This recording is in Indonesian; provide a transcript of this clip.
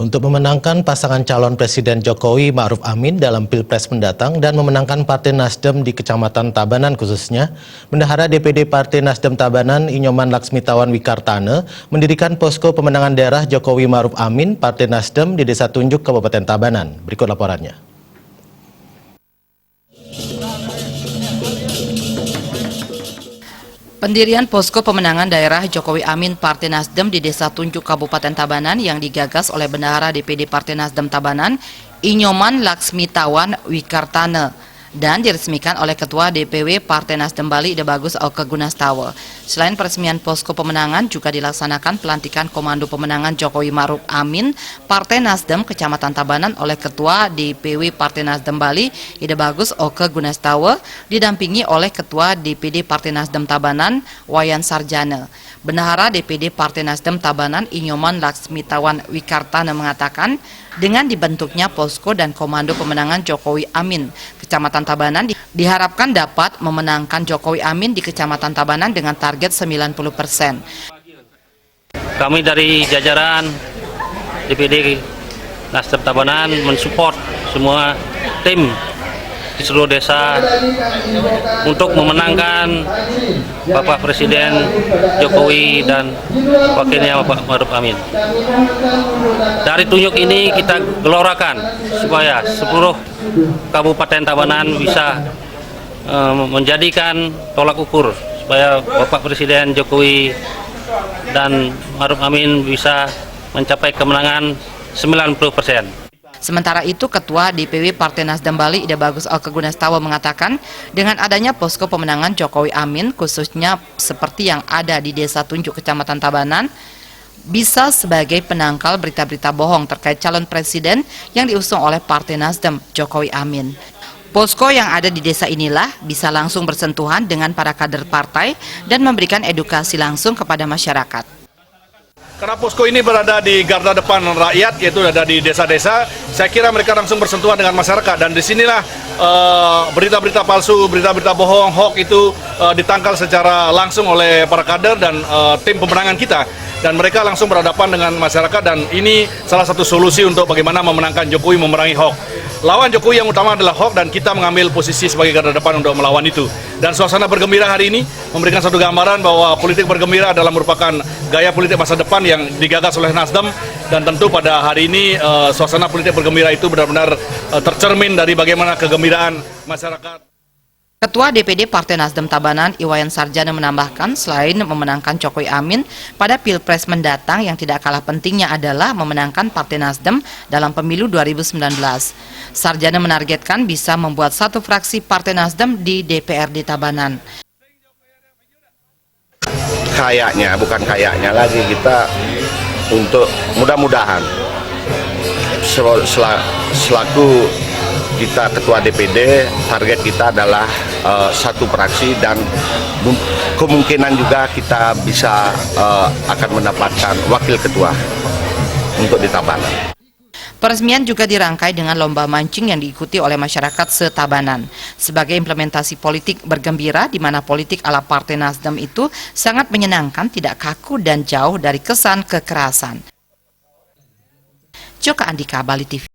Untuk memenangkan pasangan calon Presiden Jokowi Ma'ruf Amin dalam Pilpres mendatang dan memenangkan Partai Nasdem di Kecamatan Tabanan khususnya, Bendahara DPD Partai Nasdem Tabanan Inyoman Laksmitawan Wikartana mendirikan posko pemenangan daerah Jokowi Ma'ruf Amin Partai Nasdem di Desa Tunjuk, Kabupaten Tabanan. Berikut laporannya. Pendirian posko pemenangan daerah Jokowi Amin Partai Nasdem di Desa Tunjuk Kabupaten Tabanan yang digagas oleh Bendahara DPD Partai Nasdem Tabanan Inyoman Laksmitawan Wikartana dan diresmikan oleh Ketua DPW Partai Nasdem Bali Ide Bagus Oke Gunastawa. Selain peresmian posko pemenangan, juga dilaksanakan pelantikan Komando Pemenangan Jokowi Ma'ruf Amin Partai Nasdem Kecamatan Tabanan oleh Ketua DPW Partai Nasdem Bali Ide Bagus Oke Gunastawa didampingi oleh Ketua DPD Partai Nasdem Tabanan Wayan Sarjana. Bendahara DPD Partai Nasdem Tabanan Inyoman Laksmitawan Wikartana mengatakan, dengan dibentuknya posko dan Komando Pemenangan Jokowi Amin Kecamatan Tabanan diharapkan dapat memenangkan Jokowi Amin di Kecamatan Tabanan dengan target 90%. Kami dari jajaran DPD Nasdem Tabanan mensupport semua tim di seluruh desa untuk memenangkan Bapak Presiden Jokowi dan wakilnya Bapak Ma'ruf Amin. Dari Tunjuk ini kita gelorakan supaya seluruh Kabupaten Tabanan bisa menjadikan tolak ukur supaya Bapak Presiden Jokowi dan Ma'ruf Amin bisa mencapai kemenangan 90%. Sementara itu, Ketua DPW Partai Nasdem Bali Ide Bagus Oke Gunastawa mengatakan, dengan adanya posko pemenangan Jokowi Amin, khususnya seperti yang ada di Desa Tunjuk Kecamatan Tabanan, bisa sebagai penangkal berita-berita bohong terkait calon presiden yang diusung oleh Partai Nasdem Jokowi Amin. Posko yang ada di desa inilah bisa langsung bersentuhan dengan para kader partai dan memberikan edukasi langsung kepada masyarakat. Karena posko ini berada di garda depan rakyat, yaitu ada di desa-desa, saya kira mereka langsung bersentuhan dengan masyarakat, dan disinilah berita-berita palsu, berita-berita bohong, hoax itu ditangkal secara langsung oleh para kader dan tim pemenangan kita, dan mereka langsung berhadapan dengan masyarakat, dan ini salah satu solusi untuk bagaimana memenangkan Jokowi, memerangi hoax. Lawan Jokowi yang utama adalah hoax, dan kita mengambil posisi sebagai garda depan untuk melawan itu. Dan suasana bergembira hari ini memberikan satu gambaran bahwa politik bergembira adalah merupakan gaya politik masa depan yang digagas oleh Nasdem, dan tentu pada hari ini suasana politik bergembira itu benar-benar tercermin dari bagaimana kegembiraan masyarakat. Ketua DPD Partai Nasdem Tabanan Wayan Sarjana menambahkan, selain memenangkan Jokowi Amin pada Pilpres mendatang, yang tidak kalah pentingnya adalah memenangkan Partai Nasdem dalam pemilu 2019. Sarjana menargetkan bisa membuat satu fraksi Partai Nasdem di DPRD Tabanan. Bukan kayaknya lagi, kita untuk mudah-mudahan selaku kita Ketua DPD, target kita adalah satu fraksi, dan kemungkinan juga kita bisa akan mendapatkan wakil ketua untuk di Tabanan. Peresmian juga dirangkai dengan lomba mancing yang diikuti oleh masyarakat se-Tabanan sebagai implementasi politik bergembira, di mana politik ala Partai Nasdem itu sangat menyenangkan, tidak kaku dan jauh dari kesan kekerasan. Joka Andika, Bali TV.